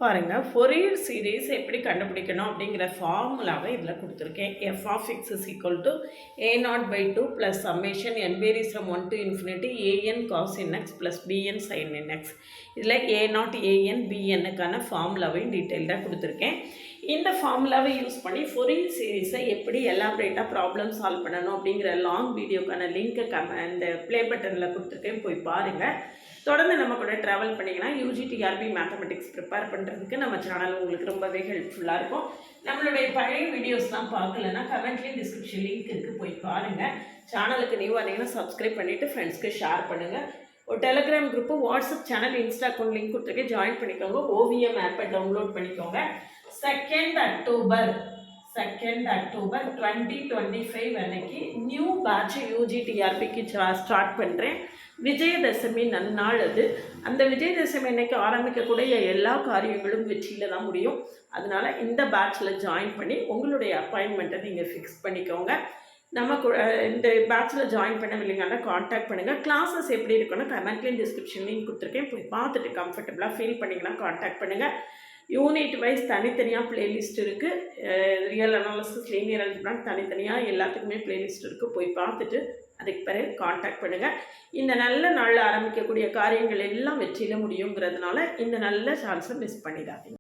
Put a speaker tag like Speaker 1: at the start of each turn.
Speaker 1: பாருங்க, Fourier series எப்படி கண்டுபிடிக்கணும் அப்படிங்கிற ஃபார்முலாவை இதில் கொடுத்துருக்கேன். F of x is equal to a0/2 plus summation n varies from 1 to infinity an cos nx plus bn sin nx. இதில் a0 an bnக்கான ஃபார்முலாவையும் டீட்டெயில்டாக கொடுத்துருக்கேன். இந்த ஃபார்முலாவை யூஸ் பண்ணி ஃபோரியர் சீரிஸை எப்படி எலாபரேட்டாக ப்ராப்ளம் சால்வ் பண்ணணும் அப்படிங்கிற லாங் வீடியோக்கான லிங்க்கை இந்த ப்ளே பட்டனில் கொடுத்துருக்கேன், போய் பாருங்கள். தொடர்ந்து நம்ம கூட ட்ராவல் பண்ணிங்கன்னா UGTRB மேத்தமெட்டிக்ஸ் ப்ரிப்பேர் பண்ணுறதுக்கு நம்ம சேனல் உங்களுக்கு ரொம்பவே ஹெல்ப்ஃபுல்லாக இருக்கும். நம்மளுடைய பழைய வீடியோஸ்லாம் பார்க்கலன்னா கமெண்ட்லேயும் டிஸ்கிரிப்ஷன் லிங்க் இருக்குது, போய் பாருங்கள். சேனலுக்கு நியூ வந்தீங்கன்னா சப்ஸ்கிரைப் பண்ணிவிட்டு ஃப்ரெண்ட்ஸ்க்கு ஷேர் பண்ணுங்கள். ஒரு Telegram group, WhatsApp channel, Insta account link கொடுத்துருக்கேன், ஜாயின் பண்ணிக்கோங்க. OVM ஆப்பை டவுன்லோட் பண்ணிக்கோங்க. 2nd அக்டோபர் 2025 அன்னைக்கு நியூ பேட்ச் UGTRBக்கு ஸ்டார்ட் பண்ணுறேன். விஜயதசமி நன்னாள் அது. அந்த விஜயதசமி அன்னைக்கு ஆரம்பிக்கக்கூடிய எல்லா காரியங்களும் வெற்றியில் தான் முடியும். அதனால் இந்த பேட்சில் ஜாயின் பண்ணி உங்களுடைய அப்பாயின்மெண்ட்டை நீங்கள் ஃபிக்ஸ் பண்ணிக்கோங்க. நம்ம இந்த பேட்சில் ஜாயின் பண்ணவில்லைங்கன்னா காண்டாக்ட் பண்ணுங்கள். கிளாஸஸ் எப்படி இருக்குன்னா கமெண்ட்லேயும் டிஸ்கிரிப்ஷன்லேயும் கொடுத்துருக்கேன், போய் பார்த்துட்டு கம்ஃபர்டபுளாக ஃபீல் பண்ணிங்கன்னா காண்டாக்ட் பண்ணுங்கள். யூனிட் வைஸ் தனித்தனியாக ப்ளேலிஸ்ட் இருக்குது. ரியல் அனாலிசிஸ், லீனியர் அல்ஜிப்ரா தனித்தனியாக எல்லாத்துக்குமே ப்ளேலிஸ்ட் இருக்குது, போய் பார்த்துட்டு அதுக்கு பிறகு காண்டாக்ட் பண்ணுங்கள். இந்த நல்ல நாளில் ஆரம்பிக்கக்கூடிய காரியங்கள் எல்லாம் வெற்றியில் முடியுங்கிறதுனால இந்த நல்ல சான்ஸை மிஸ் பண்ணிடாதீங்க.